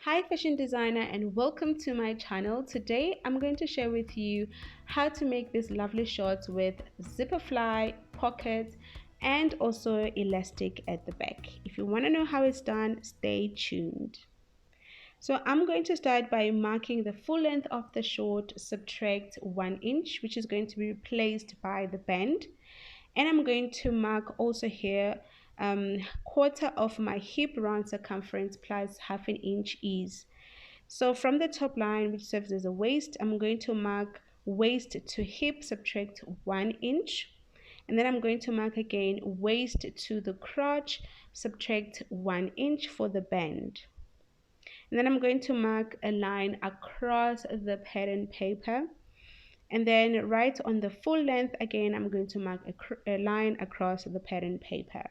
Hi fashion designer, and welcome to my channel. Today I'm going to share with you how to make these lovely shorts with zipper fly, pockets, and also elastic at the back. If you want to know how it's done, stay tuned. So I'm going to start by marking the full length of the short, subtract 1 inch, which is going to be replaced by the band. And I'm going to mark also here quarter of my hip round circumference plus half an inch ease. So from the top line, which serves as a waist, I'm going to mark waist to hip, subtract 1 inch. And then I'm going to mark again waist to the crotch, subtract 1 inch for the band. And then I'm going to mark a line across the pattern paper. And then right on the full length, again, I'm going to mark a line across the pattern paper.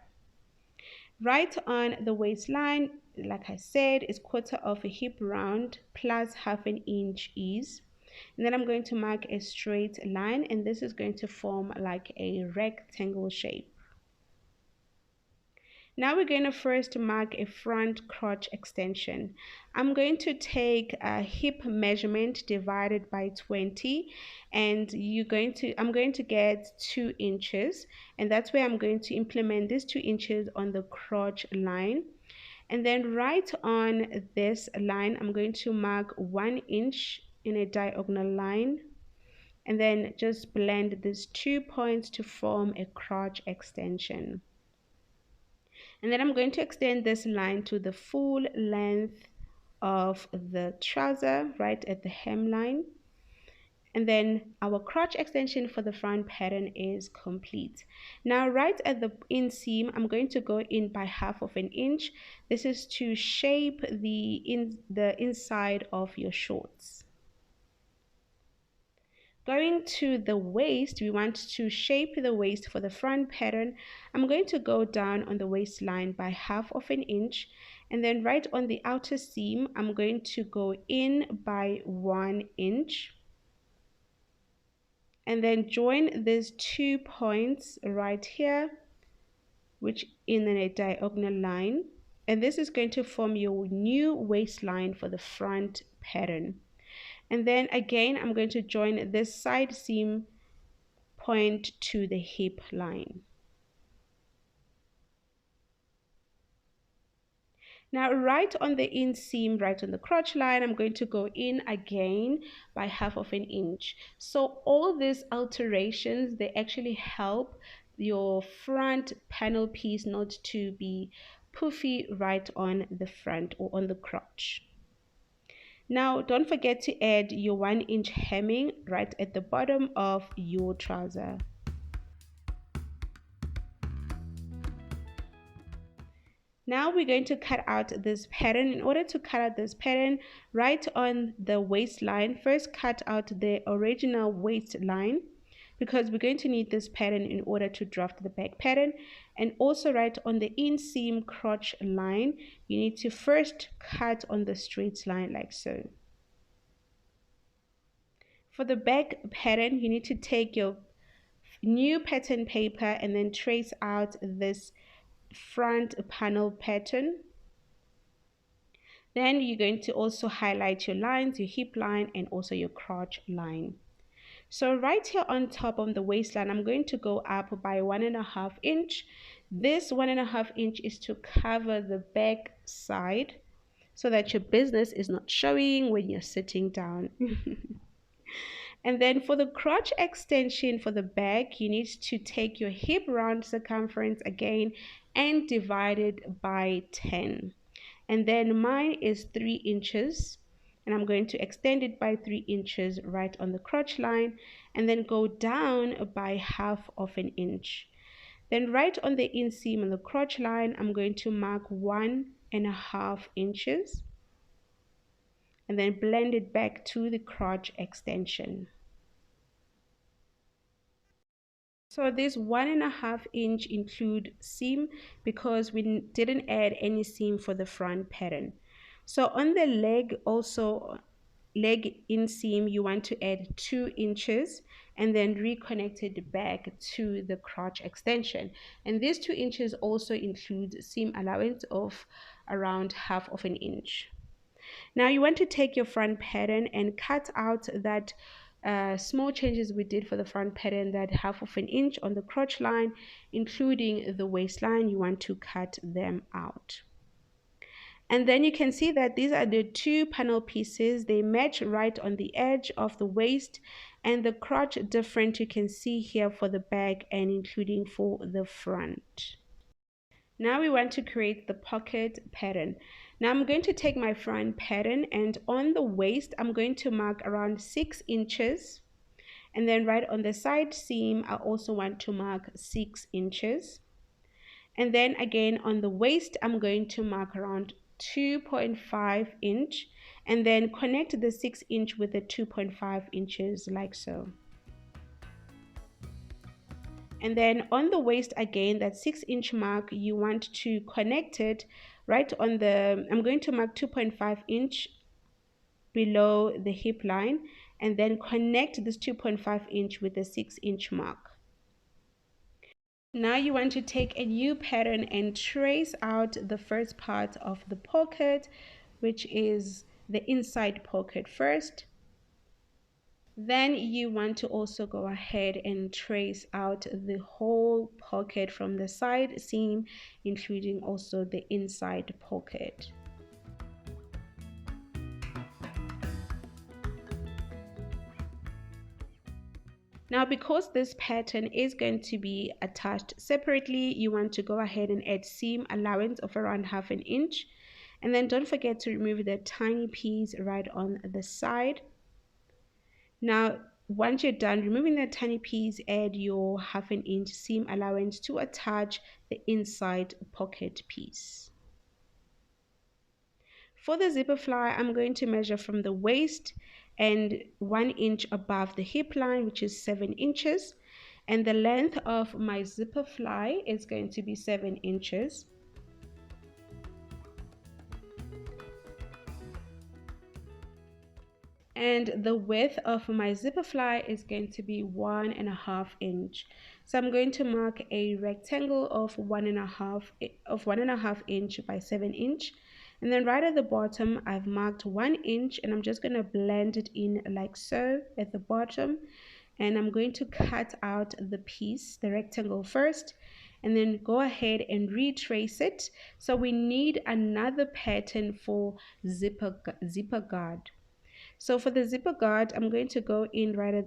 Right on the waistline, like I said, is quarter of a hip round plus half an inch ease. And then I'm going to mark a straight line, and this is going to form like a rectangle shape. Now we're going to first mark a front crotch extension. I'm going to take a hip measurement divided by 20, and I'm going to get 2 inches, and that's where I'm going to implement these 2 inches on the crotch line. And then right on this line, I'm going to mark 1 inch in a diagonal line, and then just blend these 2 points to form a crotch extension. And then I'm going to extend this line to the full length of the trouser right at the hemline. And then our crotch extension for the front pattern is complete. Now right at the inseam, I'm going to go in by half of an inch. This is to shape the inside of your shorts. Going to the waist, we want to shape the waist for the front pattern. I'm going to go down on the waistline by half of an inch, and then right on the outer seam, I'm going to go in by 1 inch, and then join these 2 points right here, which in a diagonal line, and this is going to form your new waistline for the front pattern. And then again, I'm going to join this side seam point to the hip line. Now right on the inseam, right on the crotch line, I'm going to go in again by half of an inch. So all these alterations, they actually help your front panel piece not to be poofy right on the front or on the crotch. Now don't forget to add your 1 inch hemming right at the bottom of your trouser. Now we're going to cut out this pattern. In order to cut out this pattern, right on the waistline, first cut out the original waistline, because we're going to need this pattern in order to draft the back pattern. And also right on the inseam crotch line, you need to first cut on the straight line like so. For the back pattern, you need to take your new pattern paper and then trace out this front panel pattern. Then you're going to also highlight your lines, your hip line, and also your crotch line. So right here on top of the waistline, I'm going to go up by 1.5 inch. This 1.5 inch is to cover the back side so that your business is not showing when you're sitting down. And then for the crotch extension for the back, you need to take your hip round circumference again and divide it by 10. And then mine is 3 inches, and I'm going to extend it by 3 inches right on the crotch line, and then go down by half of an inch. Then right on the inseam on the crotch line, I'm going to mark 1.5 inches, and then blend it back to the crotch extension. So this 1.5 inch include seam because we didn't add any seam for the front pattern. So on the leg also, leg inseam, you want to add 2 inches and then reconnect it back to the crotch extension. And these 2 inches also include seam allowance of around half of an inch. Now you want to take your front pattern and cut out that small changes we did for the front pattern, that 1/2 inch on the crotch line, including the waistline. You want to cut them out. And then you can see that these are the 2 panel pieces. They match right on the edge of the waist, and the crotch different you can see here for the back and including for the front. Now we want to create the pocket pattern. Now I'm going to take my front pattern, and on the waist I'm going to mark around 6 inches, and then right on the side seam I also want to mark 6 inches, and then again on the waist I'm going to mark around 2.5 inch, and then connect the 6 inch with the 2.5 inches like so. And then on the waist again, that 6 inch mark, you want to connect it right on the, I'm going to mark 2.5 inch below the hip line, and then connect this 2.5 inch with the 6 inch mark. Now you want to take a new pattern and trace out the first part of the pocket, which is the inside pocket first. Then you want to also go ahead and trace out the whole pocket from the side seam, including also the inside pocket. Now, because this pattern is going to be attached separately, you want to go ahead and add seam allowance of around 1/2 inch. And then don't forget to remove the tiny piece right on the side. Now, once you're done removing the tiny piece, add your 1/2 inch seam allowance to attach the inside pocket piece. For the zipper fly, I'm going to measure from the waist and 1 inch above the hip line, which is 7 inches. And the length of my zipper fly is going to be 7 inches. And the width of my zipper fly is going to be 1.5 inch. So I'm going to mark a rectangle of 1.5 inch by 7 inch, and then right at the bottom I've marked 1 inch, and I'm just going to blend it in like so at the bottom. And I'm going to cut out the piece, the rectangle first, and then go ahead and retrace it. So we need another pattern for zipper guard. So for the zipper guard, I'm going to go in right at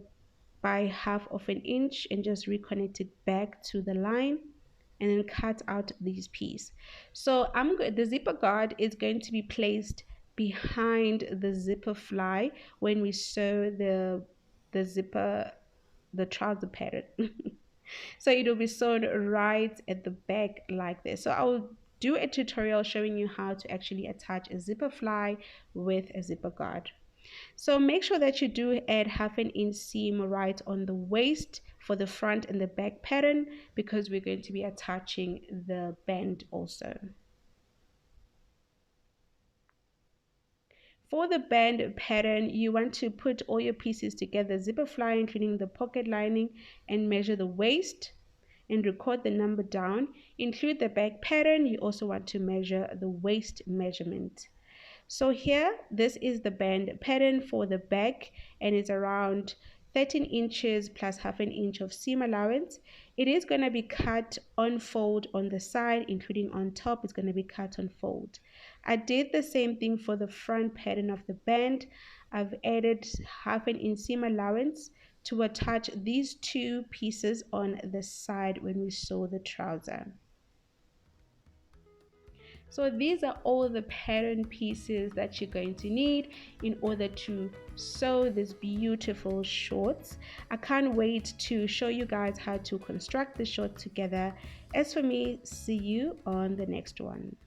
by 1/2 inch and just reconnect it back to the line, and then cut out this piece. So the zipper guard is going to be placed behind the zipper fly when we sew the trouser pattern. So it will be sewn right at the back like this. So I will do a tutorial showing you how to actually attach a zipper fly with a zipper guard. So make sure that you do add 1/2 inch seam right on the waist for the front and the back pattern, because we're going to be attaching the band also. For the band pattern, you want to put all your pieces together, zipper fly including the pocket lining, and measure the waist and record the number down. Include the back pattern. You also want to measure the waist measurement. So here, this is the band pattern for the back, and it's around 13 inches plus 1/2 inch of seam allowance. It is going to be cut on fold on the side, including on top, it's going to be cut on fold. I did the same thing for the front pattern of the band. I've added 1/2 inch seam allowance to attach these 2 pieces on the side when we sew the trouser. So these are all the pattern pieces that you're going to need in order to sew these beautiful shorts. I can't wait to show you guys how to construct the short together. As for me, see you on the next one.